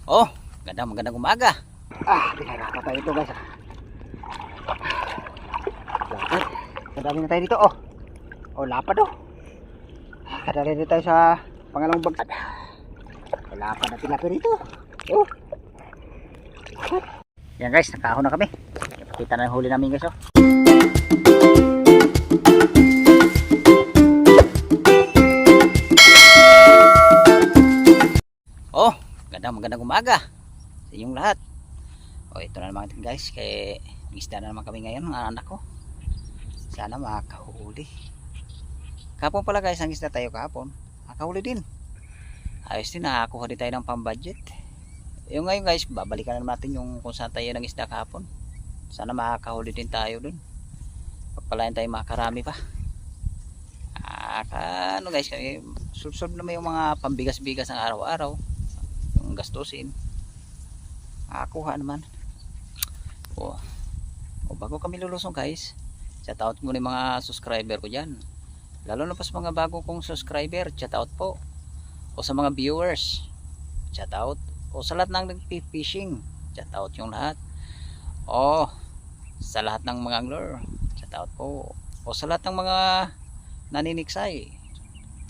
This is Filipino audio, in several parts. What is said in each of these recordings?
Oh, magandang umaga. Pinaraka tayo ito guys. Lapad. Kadali na tayo dito oh. Oh, lapad oh. Kadali na tayo sa pangalawang bagad. Lapad na tilapia dito. Oh. Yan guys, nakahon na kami. Kita na yung huli namin guys oh. Oh, magandang umaga sa inyong lahat. Oh, ito na naman guys, kay isda na naman kami ngayon mga anak ko. Sana makahuli. Kapon pala guys, ang isda tayo kahapon. Makahuli din. Ayos din, nakakuha din tayo ng pambudget. Yung ngayon guys, babalikan na natin yung kung saan tayo ng isda kahapon. Sana makahuli din tayo dun. Pagpalain tayo makakarami pa. Ano guys, sulsol naman yung mga pambigas-bigas ng araw-araw. Yung gastusin. Nakakuha naman. O bago kami lulusong guys, shout out muna yung mga subscriber ko dyan. Lalo na pa sa mga bago kong subscriber, shout out po. O sa mga viewers, shout out. O sa lahat ng nagpi-fishing, shout out yung lahat. O sa lahat ng mga angler, shout out po. O sa lahat ng mga naniniksay,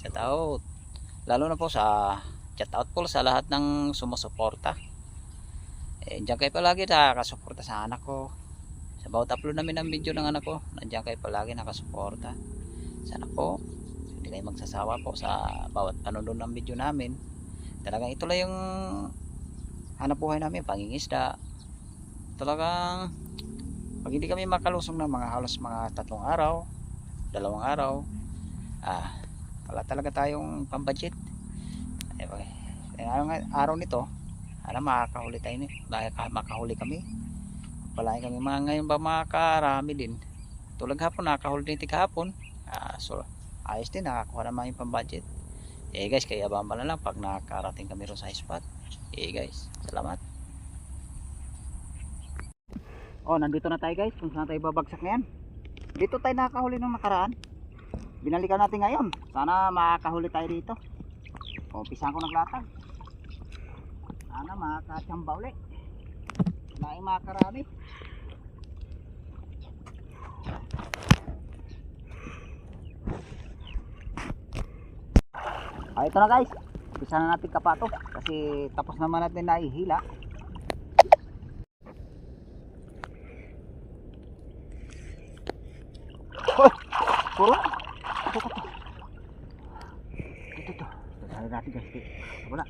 shout out. Lalo na po sa shout out po sa lahat ng sumusuporta. Diyan kayo palagi nakasuporta sa anak ko. Sa bawat upload namin ng video ng anak ko, nandiyan kayo palagi nakasuporta. Sana po hindi kayo magsasawa po sa bawat panonood ng video namin. Talagang ito lang yung hanap buhay namin, pangingisda. Talagang pag hindi kami makalusong ng mga halos mga 3 araw, 2 araw, wala talaga tayong pambudget. Araw nito, makakahuli tayo makahuli kami. Palain kami mga ngayon ba makakarami din. Tulad hapon nakahuli din tigahapon. So ayos din, nakakuha naman yung pambudget. Guys, kaya abang na lang pag nakarating kami ron sa spot. Guys, salamat. Oh, nandito na tayo guys. Kung saan tayo babagsak ngayon. Dito tayo nakahuli nung nakaraan. Binalikan natin ngayon. Sana makakahuli tayo dito. Umpisahan ko naglatag. Sana makakachamba ulit. Wala yung makakarami. Ito na guys. Umpisa na natin kapato. Kasi tapos naman natin naihila. Oh, puro. Ito. Dali natin guys. Wala.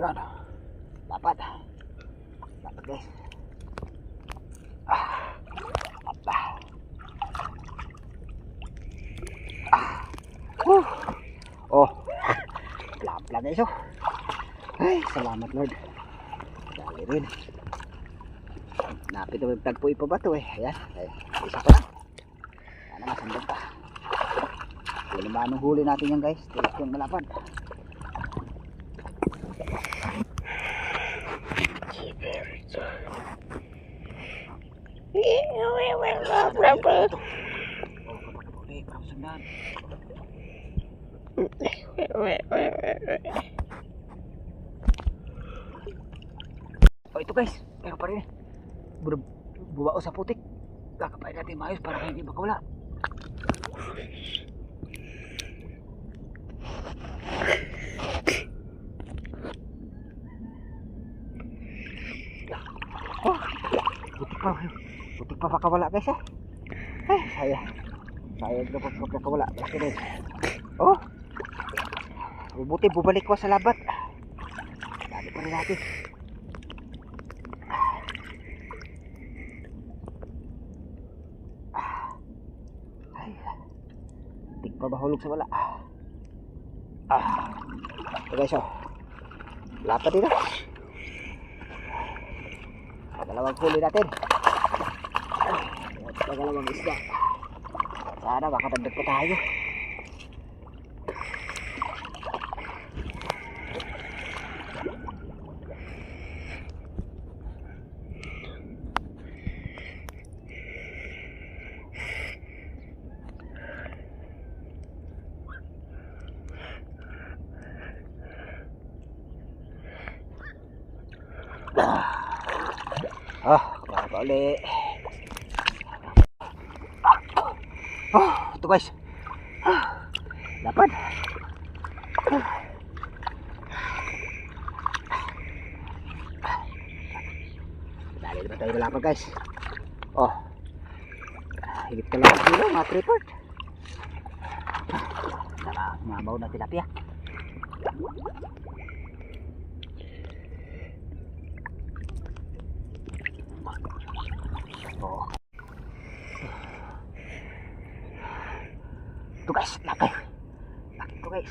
Yan. Dapat guys. Oh, lapla guys oh. Ay, salamat Lord. Dali rin. Napit na tagpo pa ba ito eh. Ayan, isa pa lang. Sana masandog pa. Hindi naman anong huli natin yan guys. Tiyak yung malapad. Oh, ito guys, pero pa rin eh. Bubao sa putik. Kakapain natin maayos para hindi makawala. Oh, putik pa makawala guys eh. Sayang na pag nakawala guys. Oh, buti bubalik ko sa labat. Dali pa rin natin. Tik pa bahulog sa wala. Ito guys oh. Lapad dito. Dalawang huli natin. Dalawang isda. Sana makadagdag pa tayo. Uli. Oh, ito guys. Dapat. Dali naman tayo malapad guys. Oh. Higit ka lang kilo mga tripod. Saka mabaw na tilapia. Oh. Ito guys, laki. Laki ito guys.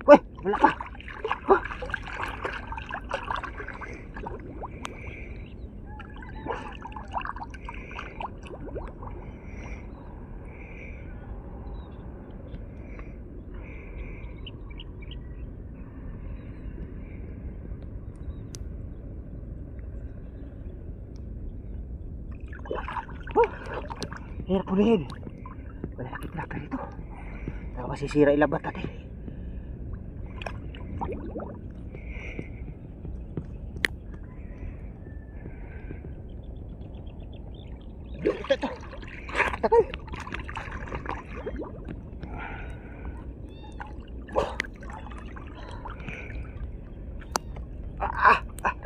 Weh, wala pa. Hirap ulihin. Malaki tilapia rito. Tayo masisira ilabat natin. Ito. Takal.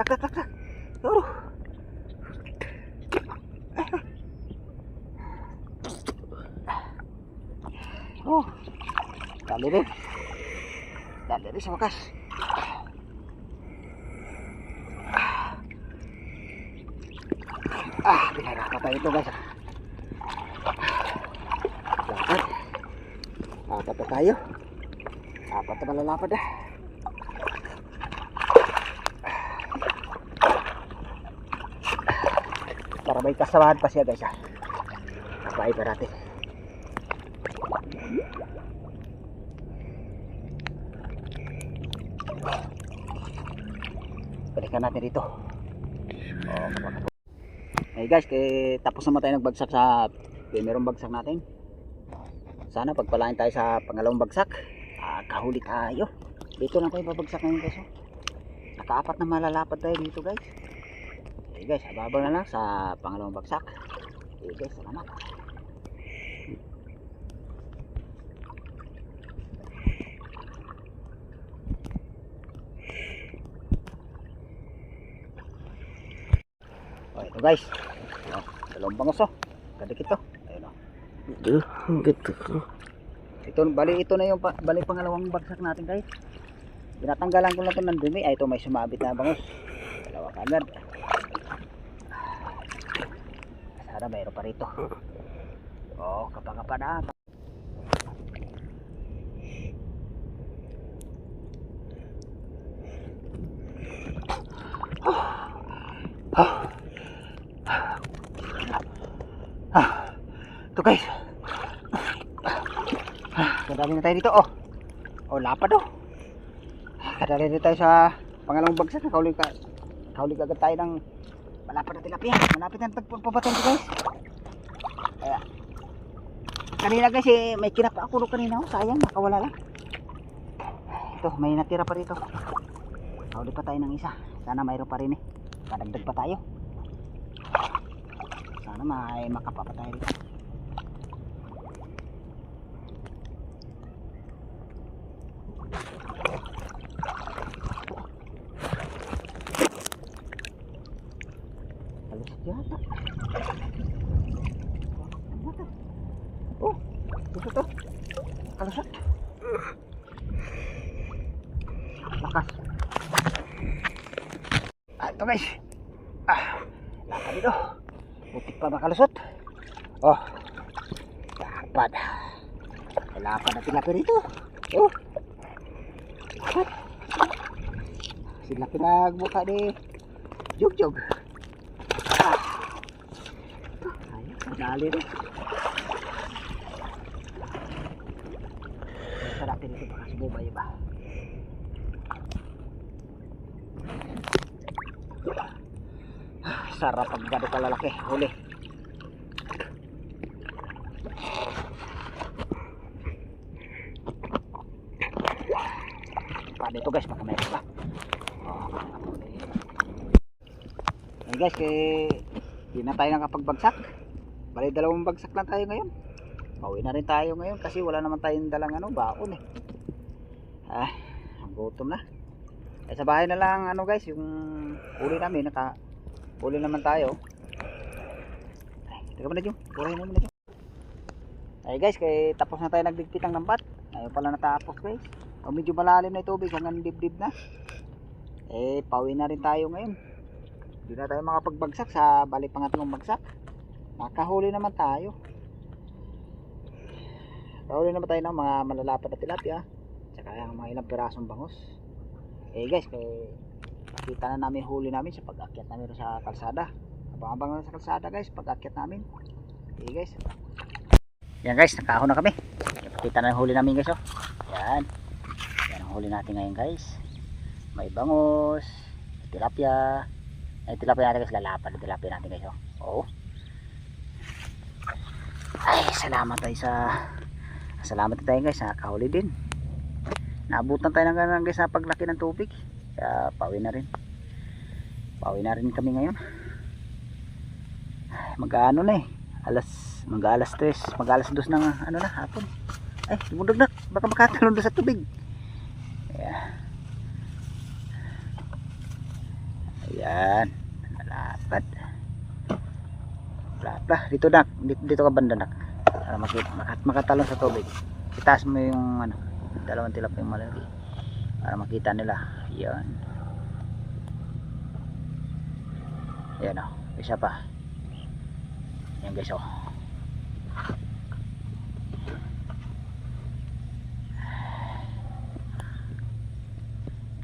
Tak. Oh, dali rin sa wakas. Pinahirapan tayo ito guys. Apat na tayo. Apat na malalapad ah. Para may kasamahan pa siya guys ah. Sabay pa natin. Balikan natin dito. Hey guys, tapos naman tayo nagbagsak sa merong bagsak natin. Sana pagpalain tayo sa pangalawang bagsak. Kahuli tayo. Dito lang tayo babagsak ngayon guys. Nakaapat na malalapad tayo dito guys. Hey guys, ababang na lang sa pangalawang bagsak. Hey guys, salamat. Ito guys, dalawang bangos kadikit to. Ayun Gitu. Ito, bali ito na yung bali pangalawang bagsak natin guys. Tinatanggalan ko lang ito ng dumi. Ito may sumabit na bangos. Dalawa kaagad. Sana mayroon pa rito. Oh, kapag na. Ito guys. Kadali na tayo dito oh. Lapad oh. Kadali na tayo sa pangalawang bagsak. Kahuli agad tayo ng malapad na tilapia. Malapit na pagpapatay ito guys. Kaya kanina guys may kinapa ako kanina oh. Sayang nakawala lang. Ito may natira pa rito. Kahuli pa tayo ng isa. Sana mayroon pa rin kadagdag pa tayo. Sana may makapa pa tayo rito. Yata. Oh, ito to. Kalusot. Lakas. Ito guys. Lakas dito. Putik pa makalusot. Oh. Lapad. Lapad na tilapia rito. Oh. Lapad. Sila pinagbuka ni Jog. Dali rin. Sarap din ito baka sumubay ba. Sarap pag gado kalalaki. Huli. Paano ito guys? Baka mayroon pa. Hey guys, hindi na tayo nakapagbagsak. Bali 2 bagsak lang tayo ngayon. Pauwi na rin tayo ngayon kasi wala naman tayong dalang baon eh. Ang gutom na. Sa bahay na lang guys, yung uli namin, uli naman tayo. Teka muna Jung, purahin mo muna Jung. Ay guys, tapos na tayo nagligpit ng lambat. Ayun pala natapos guys. Medyo malalim na yung tubig, hanggang dibdib na. Pauwi na rin tayo ngayon. Hindi na tayo makapagbagsak sa balik pangatlong bagsak. Nakahuli naman tayo. Nakahuli naman tayo ng mga malalapad na tilapia. Tsaka yung mga ilang pirasong bangus. Guys, nakita na namin huli namin sa pag-akyat namin sa kalsada. Abang-abang na sa kalsada guys, pag-akyat namin. Guys. Yan guys, nakahon na kami. Nakita na yung huli namin guys. Yan. Yan ang huli natin ngayon guys. May bangus, tilapia. Tilapia natin guys, lalapad na tilapia natin guys. Ay, salamat tayo guys, nakahuli din. Naabutan tayo ng ganun guys na paglaki ng tubig. Kaya pauwi na rin kami ngayon. Mag-ano na mag-alas 3, mag-alas 2 ng hapon. Ay, lumundog na, baka makatalon doon sa tubig. Ayan, nalapad. Dito ka banda nak, para makatalon sa tubig. Itaas mo yung dalawang tilapia yung malaki para makita nila. Yan. Ayan isa pa. Yan guys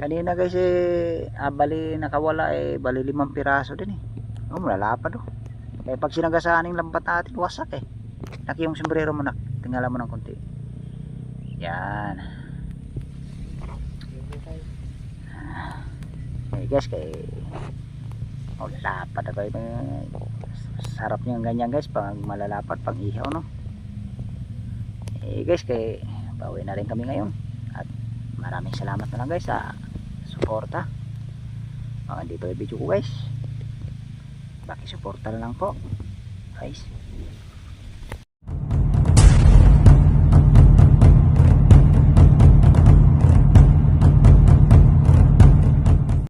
kanina guys bali nakawala bali 5 piraso din malalapad pag sinagasaan yung lambat natin wasak laki yung sombrero mo nak, tingala mo ng konti. Yan. Guys, malalapad na kayo. Sarap nyo ganyan guys, pag malalapad, pang ihaw guys, pauwi na rin kami ngayon. At maraming salamat na lang guys sa suporta. Dito yung video ko guys. Pakisuporta na lang po guys.